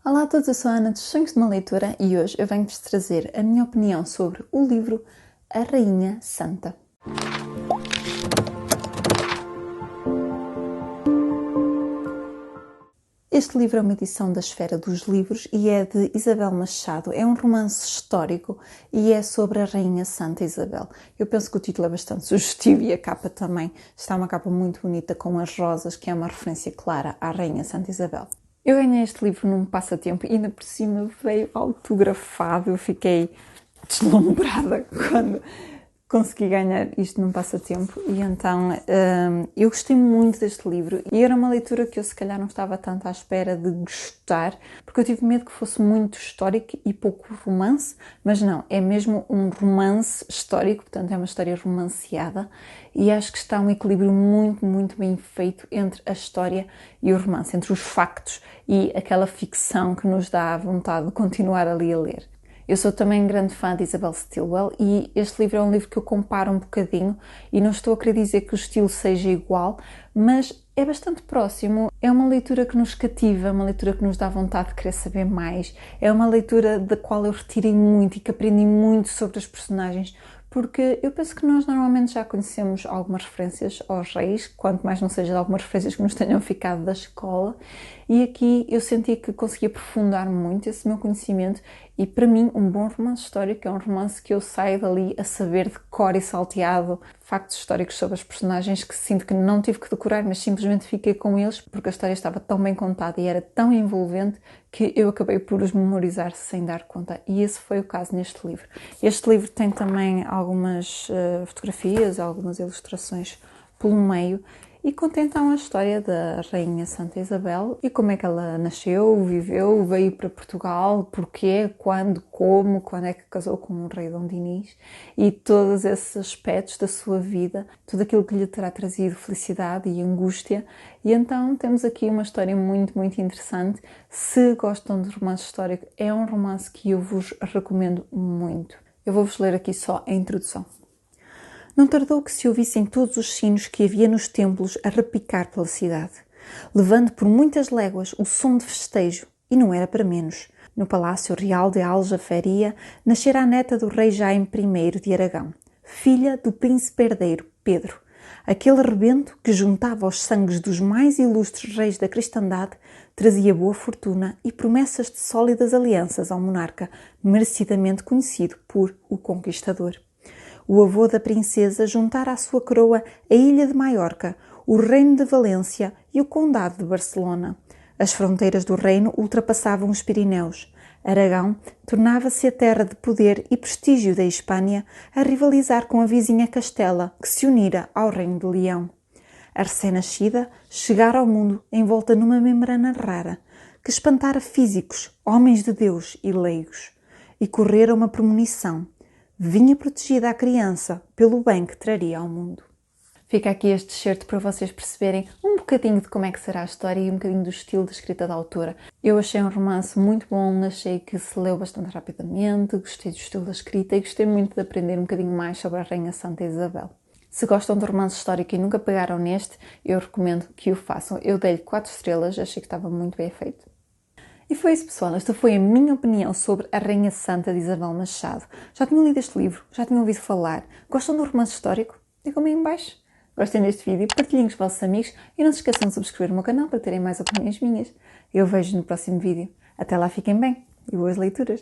Olá a todos, eu sou a Ana dos Sonhos de uma Leitura e hoje eu venho-vos trazer a minha opinião sobre o livro A Rainha Santa. Este livro é uma edição da Esfera dos Livros e é de Isabel Machado. É um romance histórico e é sobre a Rainha Santa Isabel. Eu penso que o título é bastante sugestivo e a capa também. Está uma capa muito bonita com as rosas, que é uma referência clara à Rainha Santa Isabel. Eu ganhei este livro num passatempo e ainda por cima veio autografado. Eu fiquei deslumbrada quando consegui ganhar isto num passatempo e então eu gostei muito deste livro e era uma leitura que eu se calhar não estava tanto à espera de gostar, porque eu tive medo que fosse muito histórico e pouco romance, mas não, é mesmo um romance histórico, portanto é uma história romanceada e acho que está um equilíbrio muito bem feito entre a história e o romance, entre os factos e aquela ficção que nos dá a vontade de continuar ali a ler. Eu sou também grande fã de Isabel Stilwell e este livro é um livro que eu comparo um bocadinho e não estou a querer dizer que o estilo seja igual, mas é bastante próximo. É uma leitura que nos cativa, uma leitura que nos dá vontade de querer saber mais. É uma leitura da qual eu retirei muito e que aprendi muito sobre as personagens, porque eu penso que nós normalmente já conhecemos algumas referências aos reis, quanto mais não seja algumas referências que nos tenham ficado da escola, e aqui eu senti que consegui aprofundar muito esse meu conhecimento e para mim um bom romance histórico é um romance que eu saio dali a saber de cor e salteado factos históricos sobre as personagens que sinto que não tive que decorar, mas simplesmente fiquei com eles porque a história estava tão bem contada e era tão envolvente que eu acabei por os memorizar sem dar conta. E esse foi o caso neste livro. Este livro tem também algumas fotografias, algumas ilustrações pelo meio e conta então a história da Rainha Santa Isabel e como é que ela nasceu, viveu, veio para Portugal, porquê, quando, como, quando é que casou com o rei Dom Dinis e todos esses aspectos da sua vida, tudo aquilo que lhe terá trazido felicidade e angústia. E então temos aqui uma história muito interessante. Se gostam de romance histórico, é um romance que eu vos recomendo muito. Eu vou-vos ler aqui só a introdução. Não tardou que se ouvissem todos os sinos que havia nos templos a repicar pela cidade, levando por muitas léguas o som de festejo, e não era para menos. No Palácio Real de Aljaferia nascera a neta do rei Jaime I de Aragão, filha do príncipe herdeiro Pedro, aquele rebento que juntava os sangues dos mais ilustres reis da cristandade, trazia boa fortuna e promessas de sólidas alianças ao monarca, merecidamente conhecido por o Conquistador. O avô da princesa juntara à sua coroa a ilha de Maiorca, o reino de Valência e o condado de Barcelona. As fronteiras do reino ultrapassavam os Pirineus. Aragão tornava-se a terra de poder e prestígio da Hispânia, a rivalizar com a vizinha Castela, que se unira ao reino de Leão. A recém-nascida chegara ao mundo envolta numa membrana rara, que espantara físicos, homens de Deus e leigos, e correra uma premonição. Vinha protegida a criança pelo bem que traria ao mundo. Fica aqui este excerto para vocês perceberem um bocadinho de como é que será a história e um bocadinho do estilo de escrita da autora. Eu achei um romance muito bom, achei que se leu bastante rapidamente, gostei do estilo da escrita e gostei muito de aprender um bocadinho mais sobre a Rainha Santa Isabel. Se gostam de romance histórico e nunca pegaram neste, eu recomendo que o façam. Eu dei-lhe 4 estrelas, achei que estava muito bem feito. E foi isso, pessoal. Esta foi a minha opinião sobre A Rainha Santa de Isabel Machado. Já tinham lido este livro? Já tinham ouvido falar? Gostam do romance histórico? Digam-me aí em baixo. Gostem deste vídeo, partilhem com os vossos amigos e não se esqueçam de subscrever o meu canal para terem mais opiniões minhas. Eu vejo no próximo vídeo. Até lá, fiquem bem e boas leituras!